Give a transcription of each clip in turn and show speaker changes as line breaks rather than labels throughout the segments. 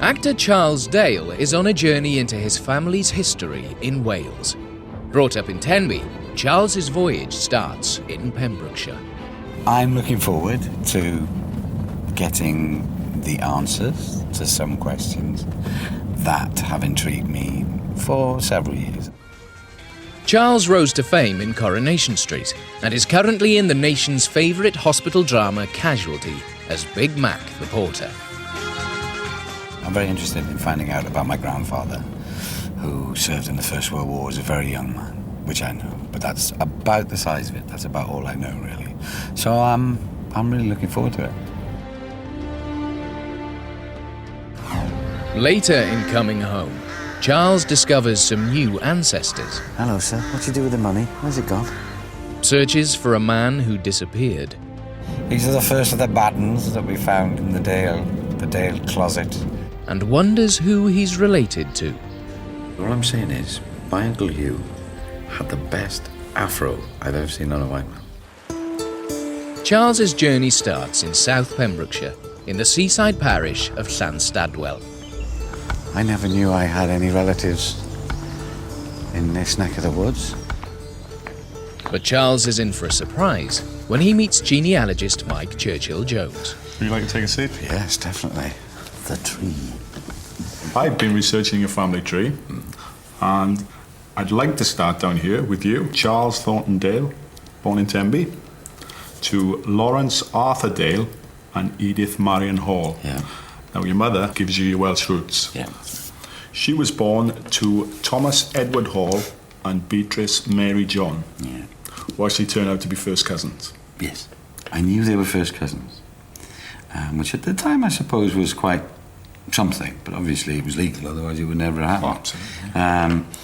Actor Charles Dale is on a journey into his family's history in Wales. Brought up in Tenby, Charles's voyage starts in Pembrokeshire.
I'm looking forward to getting the answers to some questions that have intrigued me for several years.
Charles rose to fame in Coronation Street and is currently in the nation's favourite hospital drama Casualty as Big Mac the Porter.
I'm very interested in finding out about my grandfather, who served in the First World War as a very young man, which I know, but that's about the size of it. That's about all I know, really. So I'm really looking forward to it.
Later in Coming Home, Charles discovers some new ancestors.
Hello, sir. What do you do with the money? Where's it gone?
Searches for a man who disappeared.
These are the first of the battens that we found in the Dale closet.
And wonders who he's related to.
All I'm saying is, my Uncle Hugh had the best afro I've ever seen on a white man.
Charles's journey starts in South Pembrokeshire, in the seaside parish of Llanstadwell.
I never knew I had any relatives in this neck of the woods.
But Charles is in for a surprise when he meets genealogist Mike Churchill-Jones.
Would you like to take a seat?
Yes, definitely. The tree.
I've been researching your family tree, and I'd like to start down here with you, Charles Thornton Dale, born in Tenby, to Lawrence Arthur Dale and Edith Marion Hall.
Yeah.
Now, your mother gives you your Welsh roots.
Yeah.
She was born to Thomas Edward Hall and Beatrice Mary John.
Yeah.
Who actually turned out to be first cousins.
Yes. I knew they were first cousins, which at the time I suppose was quite something, but obviously it was legal, otherwise it would never have happened.
Absolutely.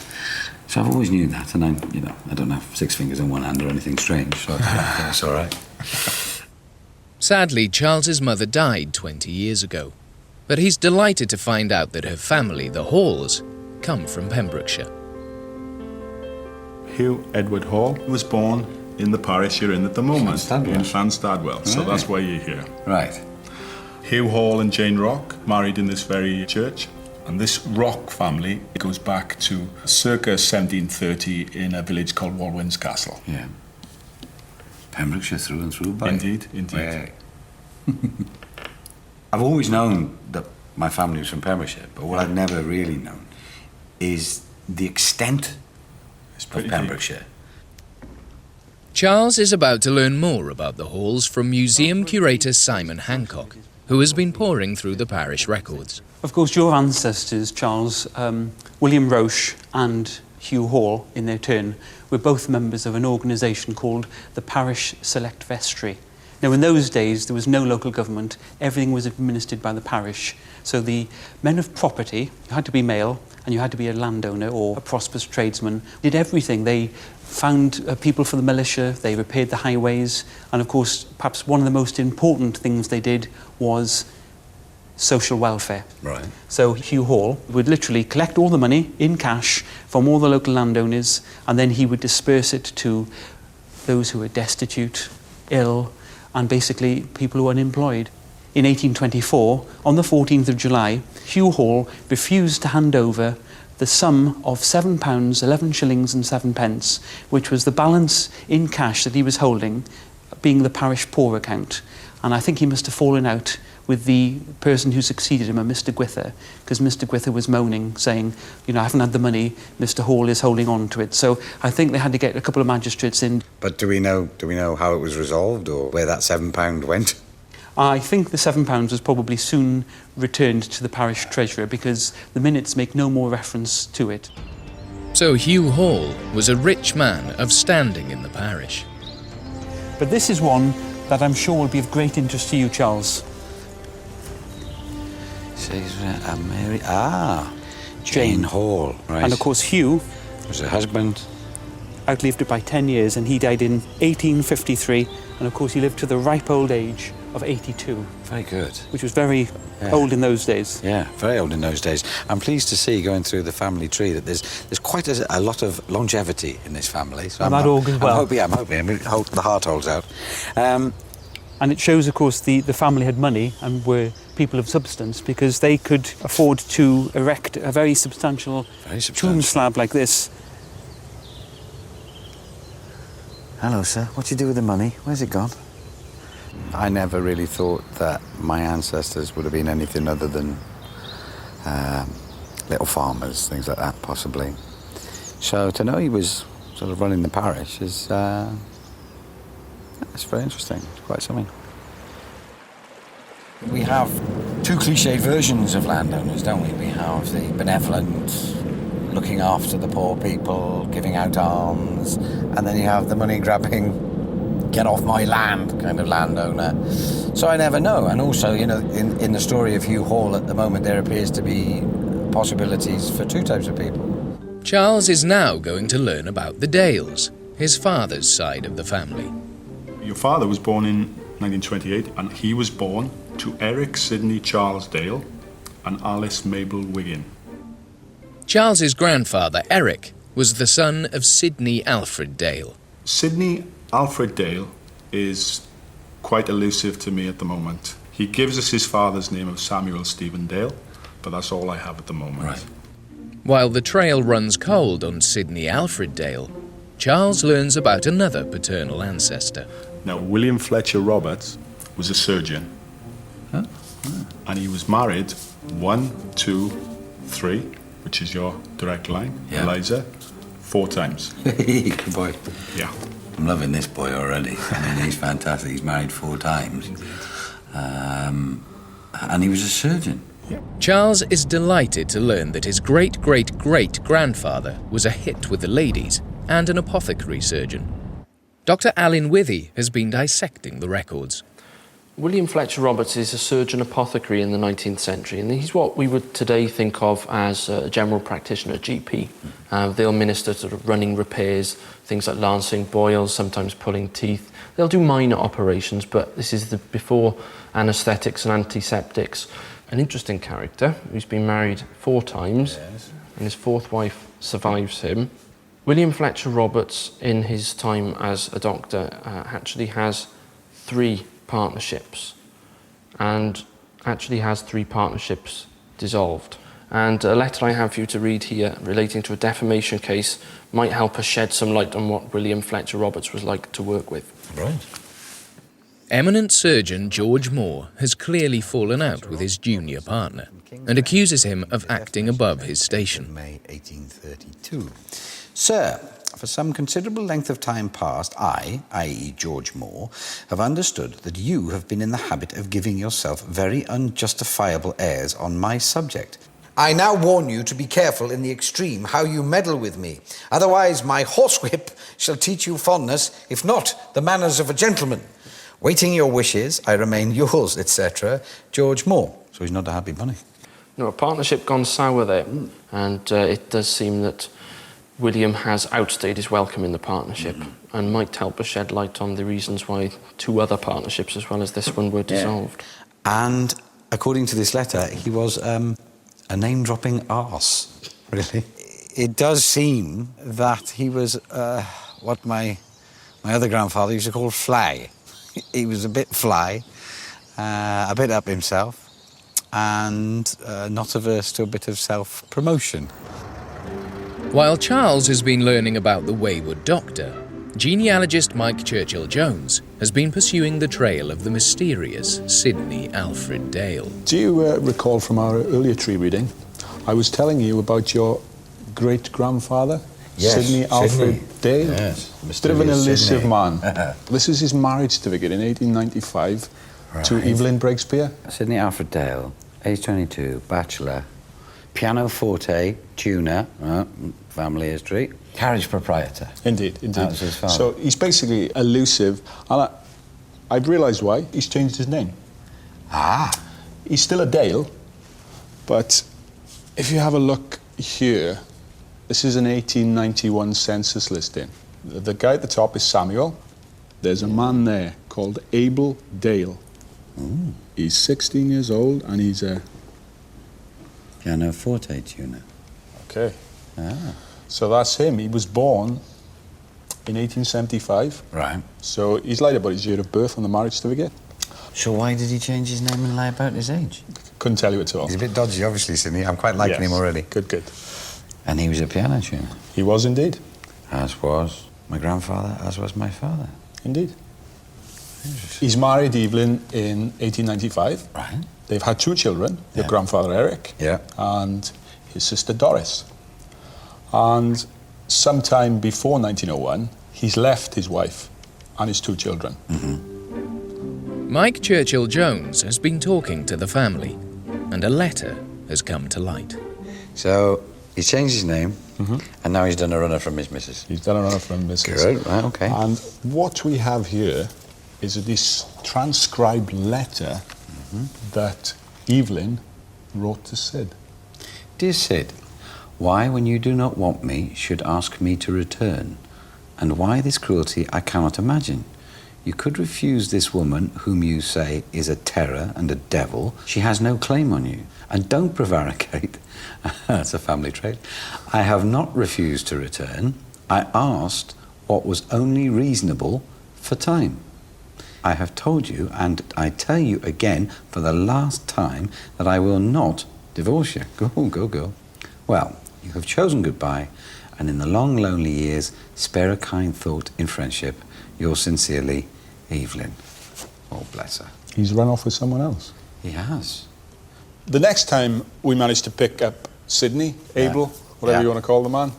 So I've always knew that, and I don't have 6 fingers on one hand or anything strange, so that's all right.
Sadly, Charles's mother died 20 years ago, but he's delighted to find out that her family, the Halls, come from Pembrokeshire.
Hugh Edward Hall was born in the parish you're in at the moment,
Llanstadwell.
in Llanstadwell, so that's why you're here.
Right.
Hugh Hall and Jane Rock married in this very church, and this Rock family goes back to circa 1730 in a village called Walwyn's Castle.
Yeah. Pembrokeshire through and through, by
Indeed.
Way. I've always known that my family was from Pembrokeshire, but what I've never really known is the extent of Pembrokeshire.
Charles is about to learn more about the Halls from museum curator Simon Hancock, who has been poring through the parish records.
Of course, your ancestors, Charles, William Roche and Hugh Hall, in their turn, were both members of an organisation called the Parish Select Vestry. Now, in those days, there was no local government. Everything was administered by the parish. So the men of property, you had to be male, and you had to be a landowner or a prosperous tradesman, did everything. They found people for the militia, they repaired the highways, and of course, perhaps one of the most important things they did was social welfare.
Right.
So Hugh Hall would literally collect all the money in cash from all the local landowners, and then he would disperse it to those who were destitute, ill, and basically people who were unemployed. In 1824, on the 14th of July, Hugh Hall refused to hand over the sum of £7, 11 shillings and 7 pence, which was the balance in cash that he was holding, being the parish poor account. And I think he must have fallen out with the person who succeeded him, Mr. Gwither, because Mr. Gwither was moaning, saying, I haven't had the money, Mr. Hall is holding on to it. So I think they had to get a couple of magistrates in.
But do we know how it was resolved, or where that £7 went?
I think the £7 was probably soon returned to the parish treasurer, because the minutes make no more reference to it.
So Hugh Hall was a rich man of standing in the parish.
But this is one that I'm sure will be of great interest to you, Charles.
Says Mary. Jane Hall. Right.
And of course, Hugh
was her husband.
Outlived it by 10 years, and he died in 1853. And of course, he lived to the ripe old age of 82.
Very good.
Which was very old in those days.
Yeah, very old in those days. I'm pleased to see, going through the family tree, that there's quite a lot of longevity in this family. So
that augurs well.
I'm hoping. I hope the heart holds out.
And it shows, of course, the family had money and were people of substance because they could afford to erect a very substantial tomb slab like this.
Hello, sir. What do you do with the money? Where's it gone? I never really thought that my ancestors would have been anything other than little farmers, things like that, possibly. So to know he was sort of running the parish is it's very interesting. It's quite something. We have two cliched versions of landowners, don't we? We have the benevolent, looking after the poor people, giving out alms, and then you have the money-grabbing, get off my land kind of landowner. So I never know. And also, you know, in the story of Hugh Hall at the moment, there appears to be possibilities for two types of people.
Charles is now going to learn about the Dales, his father's side of the family.
Your father was born in 1928, and he was born to Eric Sidney Charles Dale and Alice Mabel Wiggin.
Charles's grandfather, Eric, was the son of Sidney Alfred Dale.
Sidney Alfred Dale is quite elusive to me at the moment. He gives us his father's name of Samuel Stephen Dale, but that's all I have at the moment.
Right.
While the trail runs cold on Sidney Alfred Dale, Charles learns about another paternal ancestor.
Now, William Fletcher Roberts was a surgeon.
Huh?
And he was married 1, 2, 3, which is your direct line,
Yeah.
Eliza, 4 times.
Good boy.
Yeah.
I'm loving this boy already. I mean, he's fantastic. He's married 4 times. And he was a surgeon.
Charles is delighted to learn that his great-great-great-grandfather was a hit with the ladies and an apothecary surgeon. Dr. Alan Withy has been dissecting the records.
William Fletcher Roberts is a surgeon apothecary in the 19th century, and he's what we would today think of as a general practitioner, GP. They'll minister sort of running repairs, things like lancing boils, sometimes pulling teeth. They'll do minor operations, but this is before anaesthetics and antiseptics. An interesting character who's been married 4 times, and his 4th wife survives him. William Fletcher Roberts, in his time as a doctor, actually has 3 partnerships, and actually has 3 partnerships dissolved. And a letter I have for you to read here relating to a defamation case might help us shed some light on what William Fletcher Roberts was like to work with.
Right.
Eminent surgeon George Moore has clearly fallen out with his junior partner and accuses him of acting above his station.
May 1832. Sir, for some considerable length of time past, I, i.e. George Moore, have understood that you have been in the habit of giving yourself very unjustifiable airs on my subject. I now warn you to be careful in the extreme how you meddle with me. Otherwise my horsewhip shall teach you fondness, if not the manners of a gentleman. Waiting your wishes, I remain yours, etc., George Moore. So he's not a happy bunny.
No, a partnership gone sour there, and it does seem that William has outstayed his welcome in the partnership and might help us shed light on the reasons why 2 other partnerships as well as this one were dissolved.
And according to this letter, he was a name-dropping arse, really. It does seem that he was what my other grandfather used to call fly. He was a bit fly, a bit up himself, and not averse to a bit of self-promotion.
While Charles has been learning about the wayward doctor, genealogist Mike Churchill-Jones has been pursuing the trail of the mysterious Sidney Alfred Dale.
Do you recall from our earlier tree reading, I was telling you about your great-grandfather?
Yes,
Sidney Alfred Dale.
Yes,
Bit of an elusive
Sidney.
man. This is his marriage certificate in 1895 to Evelyn Breakspear.
Sidney Alfred Dale, age 22, bachelor, pianoforte, tuner, family history, carriage proprietor.
Indeed.
That was his father.
So he's basically elusive, and I've realised why. He's changed his name.
Ah.
He's still a Dale, but if you have a look here, this is an 1891 census listing. The guy at the top is Samuel. There's a man there called Abel Dale.
Ooh.
He's 16 years old and he's a...
Pianoforte tuner.
Okay.
Ah.
So that's him. He was born in 1875.
Right.
So he's lied about his year of birth on the marriage certificate.
So why did he change his name and lie about his age?
Couldn't tell you at all.
He's a bit dodgy, obviously, Sydney. I'm quite liking him already.
Good.
And he was a piano tuner.
He was indeed.
As was my grandfather, as was my father.
Indeed. He's married Evelyn in 1895.
Right.
They've had 2 children, your grandfather Eric and his sister Doris. And sometime before 1901, he's left his wife and his 2 children.
Mike Churchill Jones has been talking to the family, and a letter has come to light.
So he's changed his name, and now he's done a runner from his missus.
He's done a runner from missus.
Good, right, okay.
And what we have here is this transcribed letter that Evelyn wrote to Sid.
Dear Sid, why, when you do not want me, should ask me to return? And why this cruelty I cannot imagine. You could refuse this woman, whom you say is a terror and a devil. She has no claim on you. And don't prevaricate. That's a family trait. I have not refused to return. I asked what was only reasonable for time. I have told you, and I tell you again for the last time, that I will not divorce you. Go, girl. Well, you have chosen goodbye, and in the long, lonely years, spare a kind thought in friendship. Yours sincerely, Evelyn. Oh, bless her.
He's run off with someone else.
He has.
The next time we managed to pick up Sydney, Abel, whatever you want to call the man,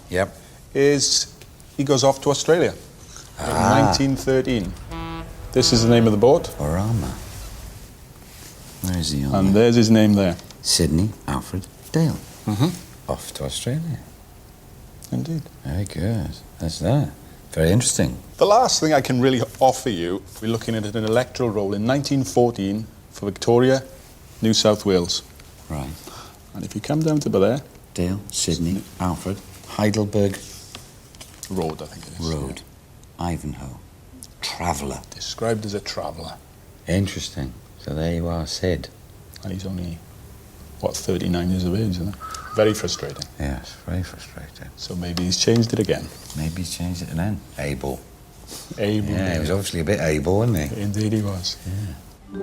is he goes off to Australia in 1913. This is the name of the boat.
Orama. Where is he on
And
there?
there's his name there.
Sydney Alfred Dale. Off to Australia.
Indeed.
Very good. That's that. Very interesting.
The last thing I can really offer you, we're looking at an electoral roll in 1914 for Victoria, New South Wales.
Right.
And if you come down to there,
Dale, Sydney, Alfred, Heidelberg
Road, I think it is.
Road, Ivanhoe, traveller.
Described as a traveller.
Interesting. So there you are, Sid.
And he's only, 39 years of age, isn't it? Very frustrating.
Yes, very frustrating.
So maybe he's changed it again.
Maybe he's changed it then. Abel.
Abel.
Yeah, he was obviously a bit able, wasn't he?
Indeed he was.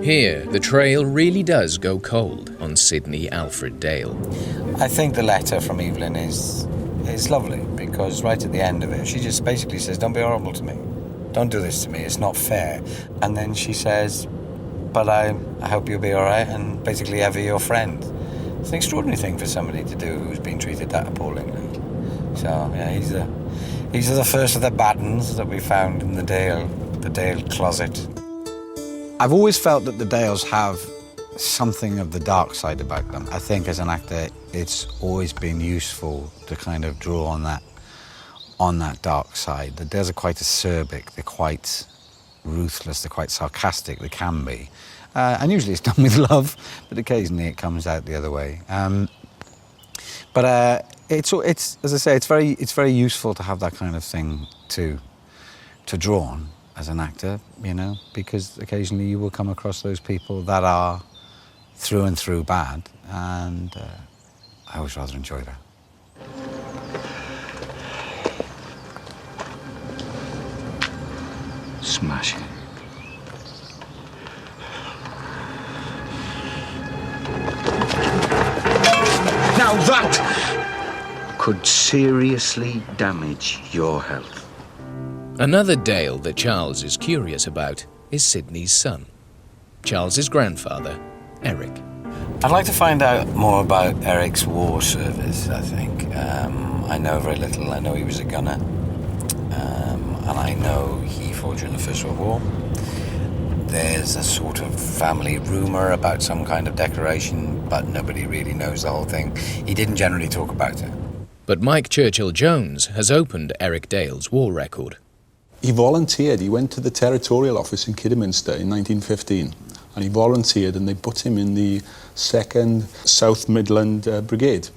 Here, the trail really does go cold on Sydney Alfred Dale.
I think the letter from Evelyn is lovely, because right at the end of it, she just basically says, don't be horrible to me. Don't do this to me. It's not fair. And then she says, but I hope you'll be all right, and basically ever your friend. It's an extraordinary thing for somebody to do who's been treated that appallingly. So, yeah, he's the first of the bad uns that we found in the Dale closet. I've always felt that the Dales have something of the dark side about them. I think as an actor, it's always been useful to kind of draw on that dark side. The Dales are quite acerbic, they're quite ruthless, they're quite sarcastic, they can be. And usually it's done with love, but occasionally it comes out the other way. But it's as I say, it's very useful to have that kind of thing to draw on as an actor, you know, because occasionally you will come across those people that are through and through bad, and I always rather enjoy that. Smashing. Now that could seriously damage your health.
Another Dale that Charles is curious about is Sydney's son, Charles's grandfather, Eric.
I'd like to find out more about Eric's war service, I think. I know very little. I know he was a gunner. And I know he fought during the First World War. There's a sort of family rumour about some kind of decoration, but nobody really knows the whole thing. He didn't generally talk about it.
But Mike Churchill Jones has opened Eric Dale's war record.
He volunteered. He went to the territorial office in Kidderminster in 1915, and he volunteered, and they put him in the 2nd South Midland Brigade.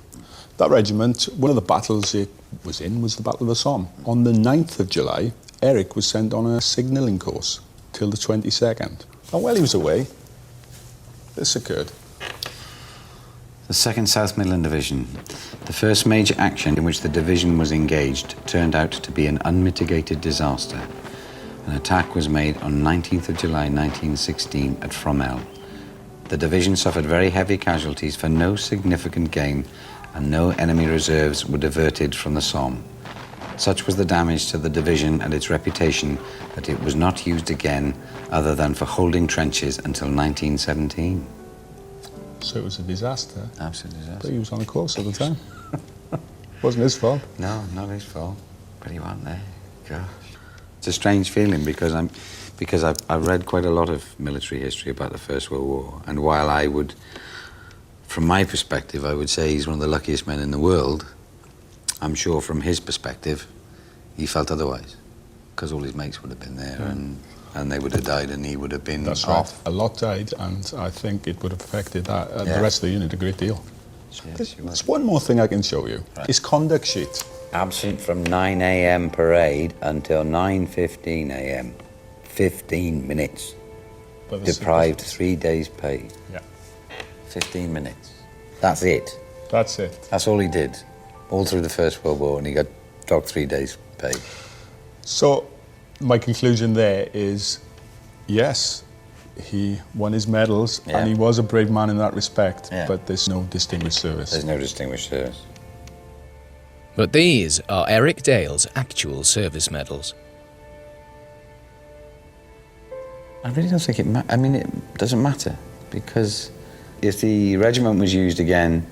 That regiment, one of the battles it was in was the Battle of the Somme. On the 9th of July, Eric was sent on a signalling course till the 22nd. And while he was away, this occurred.
The 2nd South Midland Division, the first major action in which the division was engaged, turned out to be an unmitigated disaster. An attack was made on 19th of July 1916 at Fromelles. The division suffered very heavy casualties for no significant gain, and no enemy reserves were diverted from the Somme. Such was the damage to the division and its reputation that it was not used again other than for holding trenches until 1917.
So it was a disaster.
Absolute disaster.
But he was on the course at the time. Wasn't his fault.
No, not his fault. But he wasn't there. Gosh. It's a strange feeling because I've read quite a lot of military history about the First World War, and while I would, from my perspective, I would say he's one of the luckiest men in the world, I'm sure from his perspective, he felt otherwise, because all his mates would have been there, and they would have died, and he would have been
That's
off.
right. A lot died, and I think it would have affected the rest of the unit a great deal.
Yes,
There's one more thing I can show you.
Right.
His conduct sheet.
Absent from 9 a.m. parade until 9:15 a.m. 15 minutes.
But the
Deprived 3 days' pay.
Yeah.
15 minutes. That's it.
That's it.
That's all he did. All through the First World War, and he got docked 3 days' pay.
So, my conclusion there is, yes, he won his medals,
Yeah.
and he was a brave man in that respect,
Yeah.
but there's no distinguished service.
There's no distinguished service.
But these are Eric Dale's actual service medals.
I really don't think it doesn't matter, because if the regiment was used again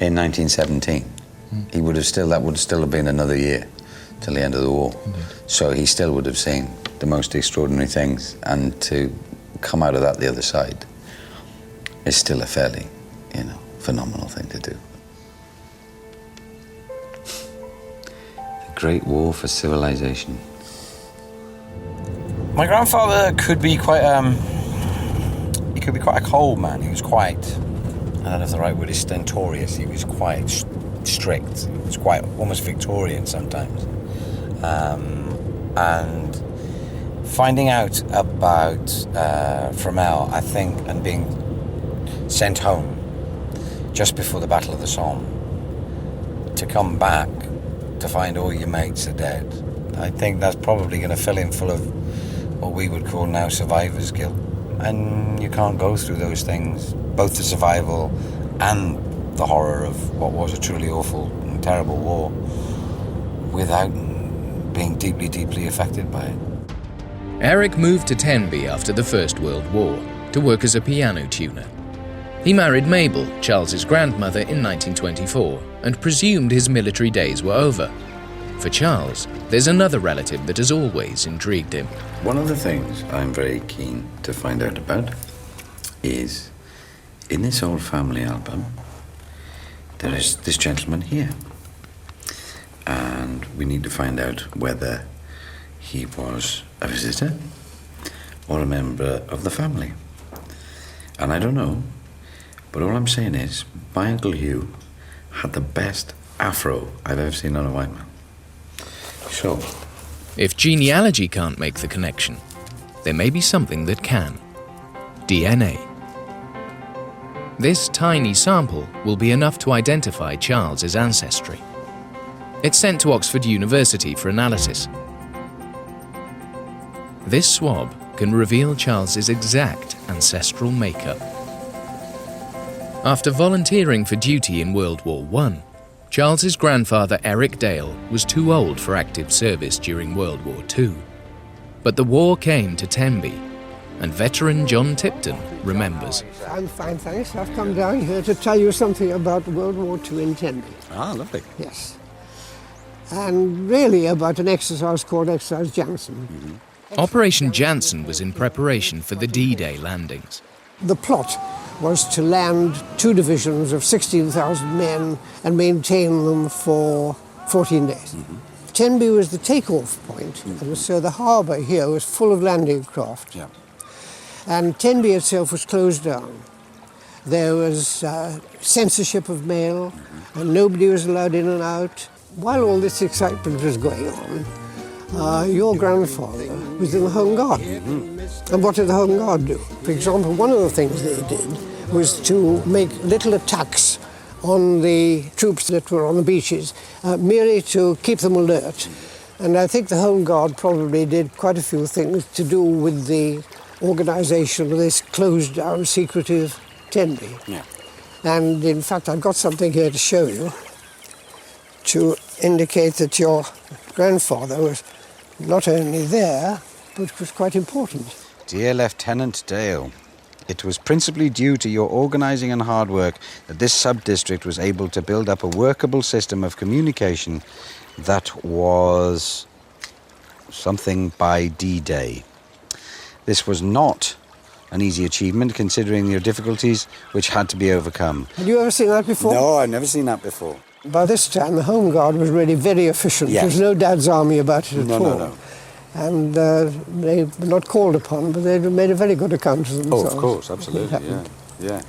in 1917, that would still have been another year till the end of the war.
Indeed.
So he still would have seen the most extraordinary things, and to come out of that the other side is still a fairly, phenomenal thing to do. The Great War for Civilization. My grandfather could be quite a cold man. He was quite, I don't know if the right word is stentorious. He was quite strict. He was quite almost Victorian sometimes. And finding out about Fromelles, I think, and being sent home just before the Battle of the Somme, to come back to find all your mates are dead, I think that's probably going to fill him full of what we would call now survivor's guilt. And you can't go through those things, both the survival and the horror of what was a truly awful and terrible war, without being deeply, deeply affected by it.
Eric moved to Tenby after the First World War to work as a piano tuner. He married Mabel, Charles's grandmother, in 1924 and presumed his military days were over. For Charles, there's another relative that has always intrigued him.
One of the things I'm very keen to find out about is, in this old family album, there is this gentleman here. And we need to find out whether he was a visitor or a member of the family. And I don't know, but all I'm saying is, my Uncle Hugh had the best afro I've ever seen on a white man. So,
If genealogy can't make the connection, there may be something that can. DNA. This tiny sample will be enough to identify Charles's ancestry. It's sent to Oxford University for analysis. This swab can reveal Charles's exact ancestral makeup. After volunteering for duty in World War I, Charles's grandfather Eric Dale was too old for active service during World War II. But the war came to Tenby, and veteran John Tipton remembers.
I'm fine, thanks. I've come down here to tell you something about World War II in Tenby.
Ah, lovely.
Yes. And really about an exercise called Exercise Janssen.
Operation Janssen was in preparation for the D-Day landings.
The plot was to land 2 divisions of 16,000 men and maintain them for 14 days. Tenby was the takeoff point, and so the harbour here was full of landing craft.
Yeah.
And Tenby itself was closed down. There was censorship of mail, and nobody was allowed in and out. While all this excitement was going on, your grandfather was in the Home Guard. And what did the Home Guard do? For example, one of the things they did was to make little attacks on the troops that were on the beaches, merely to keep them alert. And I think the Home Guard probably did quite a few things to do with the organisation of this closed-down, secretive Tenby.
Yeah.
And in fact, I've got something here to show you to indicate that your grandfather was not only there, but was quite important.
Dear Lieutenant Dale, it was principally due to your organising and hard work that this sub-district was able to build up a workable system of communication that was something by D-Day. This was not an easy achievement considering your difficulties which had to be overcome.
Had you ever seen that before?
No, I've never seen that before.
By this time, the Home Guard was really very efficient.
Yes.
There was no Dad's Army about it at all.
No.
And they were not called upon, but they made a very good account of themselves.
Oh, of course, absolutely, yeah.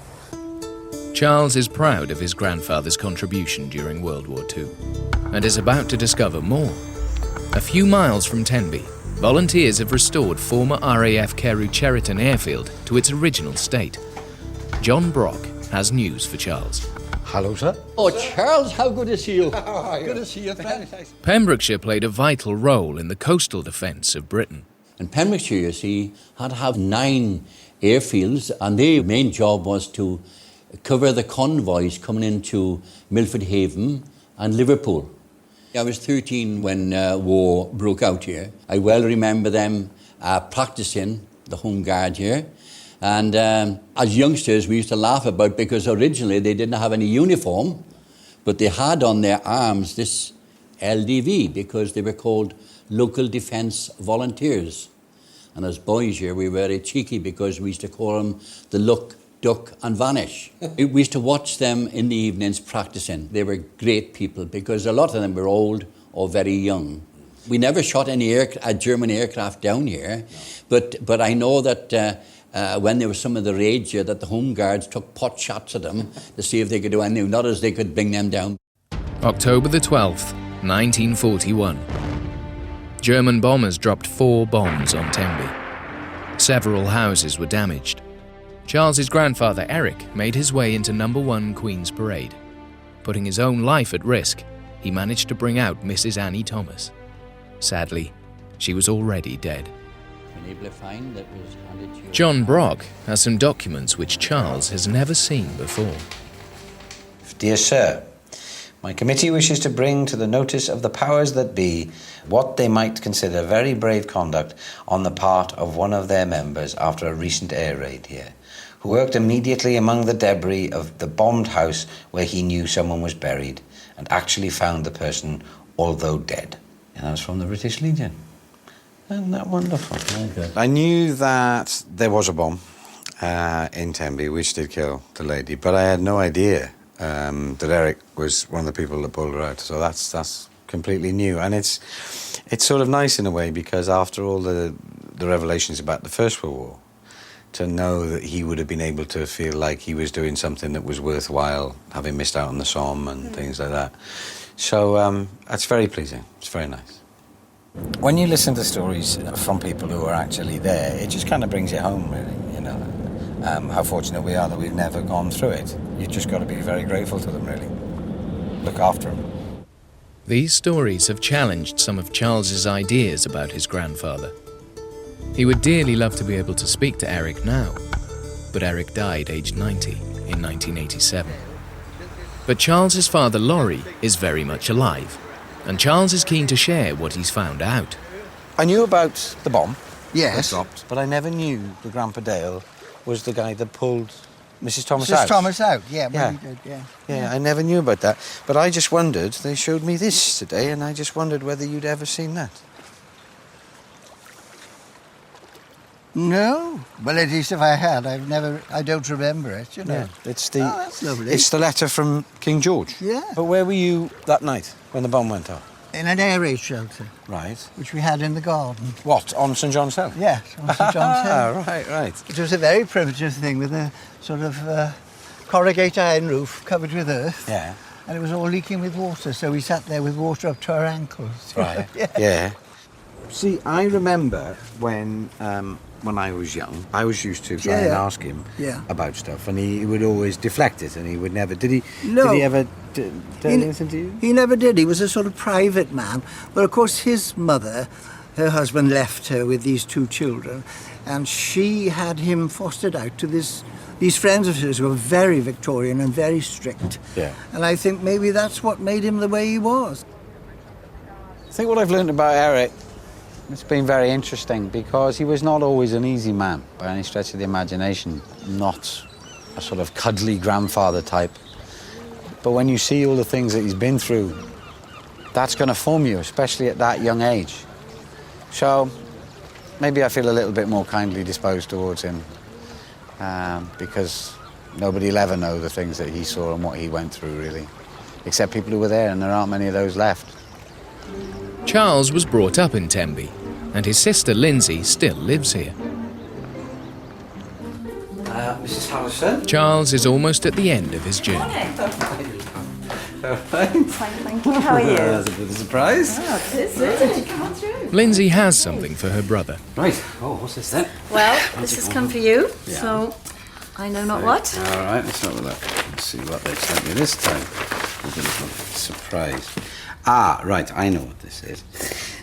Charles is proud of his grandfather's contribution during World War II and is about to discover more. A few miles from Tenby, volunteers have restored former RAF Carew-Cheriton airfield to its original state. John Brock has news for Charles.
Hello, sir.
Oh, Charles, how good to see you. Good to see you, friend.
Pembrokeshire played a vital role in the coastal defence of Britain.
And Pembrokeshire, you see, had to have 9 airfields, and their main job was to cover the convoys coming into Milford Haven and Liverpool. I was 13 when war broke out here. I well remember them practising the Home Guard here. And as youngsters, we used to laugh about, because originally they didn't have any uniform, but they had on their arms this LDV, because they were called Local Defence Volunteers. And as boys here, we were very cheeky, because we used to call them the Look, Duck and Vanish. We used to watch them in the evenings practising. They were great people, because a lot of them were old or very young. We never shot any German aircraft down here, but I know that when there was some of the rage here, that the Home Guards took pot shots at them to see if they could do anything, not as they could bring them down.
October the 12th, 1941. German bombers dropped 4 bombs on Tenby. Several houses were damaged. Charles's grandfather, Eric, made his way into No. 1 Queen's Parade. Putting his own life at risk, he managed to bring out Mrs. Annie Thomas. Sadly, she was already dead. John Brock has some documents which Charles has never seen before.
Dear Sir, my committee wishes to bring to the notice of the powers that be what they might consider very brave conduct on the part of one of their members after a recent air raid here, who worked immediately among the debris of the bombed house where he knew someone was buried and actually found the person, although dead. And that was from the British Legion. Isn't that wonderful? Okay. I knew that there was a bomb in Tenby which did kill the lady, but I had no idea that Eric was one of the people that pulled her out. So that's completely new, and it's sort of nice in a way, because after all the revelations about the First World War, to know that he would have been able to feel like he was doing something that was worthwhile, having missed out on the Somme and things like that. So that's very pleasing. It's very nice. When you listen to stories from people who are actually there, it just kind of brings it home, really, you know. How fortunate we are that we've never gone through it. You've just got to be very grateful to them, really. Look after them.
These stories have challenged some of Charles's ideas about his grandfather. He would dearly love to be able to speak to Eric now, but Eric died aged 90 in 1987. But Charles's father, Laurie, is very much alive, and Charles is keen to share what he's found out.
I knew about the bomb.
Yes.
That dropped, but I never knew that Grandpa Dale was the guy that pulled Mrs. Thomas out.
Mrs. Thomas out, yeah.
Yeah.
He did, yeah.
Yeah, I never knew about that. But I just wondered, they showed me this today, and I just wondered whether you'd ever seen that.
No. Well, at least if I had, I don't remember it, you know.
Yeah, it's the...
Oh, that's lovely.
It's the letter from King George.
Yeah.
But where were you that night when the bomb went off?
In an air raid shelter,
Right.
which we had in the garden.
What, on St John's Hill?
Yes, on St. John's Hill.
right.
It was a very primitive thing with a sort of corrugated iron roof covered with earth.
Yeah.
And it was all leaking with water, so we sat there with water up to our ankles.
Right.
Yeah.
Yeah. See, I remember when
when I was young, I was used to try and ask him about stuff, and he would always deflect it, and he would never. Did he?
No.
Did he ever tell anything to you?
He never did. He was a sort of private man. But of course, his mother, her husband, left her with these 2 children, and she had him fostered out to these friends of hers who were very Victorian and very strict.
Yeah.
And I think maybe that's what made him the way he was.
I think what I've learned about Eric, it's been very interesting because he was not always an easy man by any stretch of the imagination, not a sort of cuddly grandfather type. But when you see all the things that he's been through, that's going to form you, especially at that young age. So maybe I feel a little bit more kindly disposed towards him because nobody will ever know the things that he saw and what he went through, really, except people who were there, and there aren't many of those left.
Charles was brought up in Tenby, and his sister Lindsay still lives here.
Mrs. Harrison?
Charles is almost at the end of his journey.
Thank you. How are you?
That's a bit of a surprise.
Oh, it is, isn't it? Come on through.
Lindsay has something for her brother.
Right. Oh, what's this then?
Well, this has come for you, so I know not what.
All right, let's have a look. Let's see what they've sent me this time. There's a little surprise. Ah, right, I know what this is.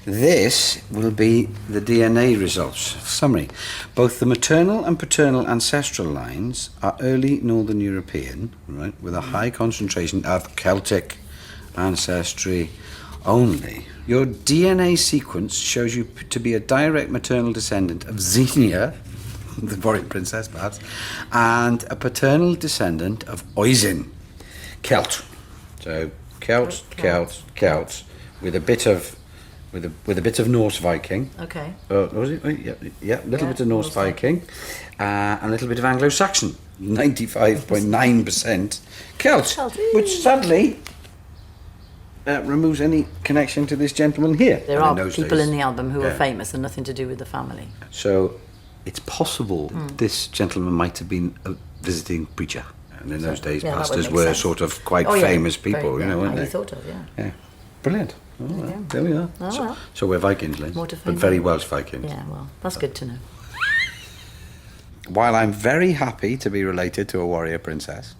This will be the DNA results. Summary. Both the maternal and paternal ancestral lines are early Northern European, right, with a high concentration of Celtic ancestry only. Your DNA sequence shows you to be a direct maternal descendant of Xenia, the Warwick princess perhaps, and a paternal descendant of Oisin, Celt. So Celts, with a bit of Norse Viking.
Okay.
Was it? Yeah, a little bit of Norse Viking, and a little bit of Anglo-Saxon. 95.9% Celt, which sadly removes any connection to this gentleman here.
There are people in the album who are famous and nothing to do with the family.
So it's possible this gentleman might have been a visiting preacher. And in those days, pastors were sort of quite famous people, weren't they?
Thought of,
Yeah. Brilliant. All right, there we are.
Oh, well.
So we're Vikings, Liz,
More to
but
find
very
out.
Welsh Vikings.
Yeah, well, that's good to know.
While I'm very happy to be related to a warrior princess,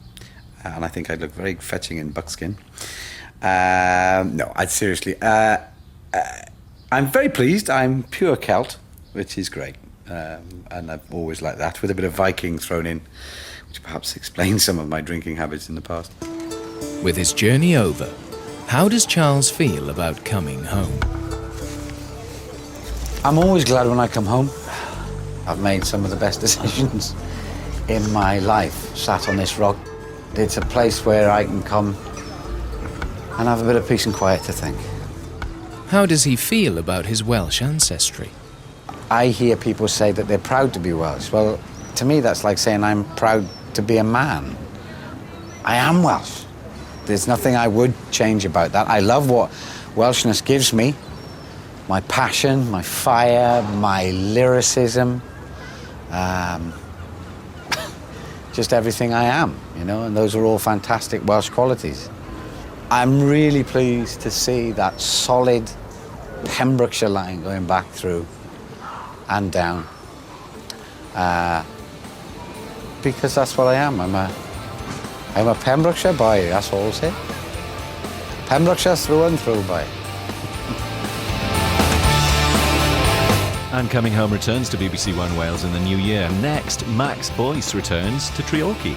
and I think I'd look very fetching in buckskin, no, I'd seriously, I'm very pleased. I'm pure Celt, which is great. And I've always liked that, with a bit of Viking thrown in, which perhaps explains some of my drinking habits in the past.
With his journey over, how does Charles feel about coming home?
I'm always glad when I come home. I've made some of the best decisions in my life, sat on this rock. It's a place where I can come and have a bit of peace and quiet to think.
How does he feel about his Welsh ancestry?
I hear people say that they're proud to be Welsh. Well, to me that's like saying I'm proud to be a man. I am Welsh. There's nothing I would change about that. I love what Welshness gives me. My passion, my fire, my lyricism. Just everything I am, and those are all fantastic Welsh qualities. I'm really pleased to see that solid Pembrokeshire line going back through and down. Because that's what I am. I'm a Pembrokeshire boy, that's all I'll say. Pembrokeshire through and through, boy.
And Coming Home returns to BBC One Wales in the new year. Next, Max Boyce returns to Treorchy.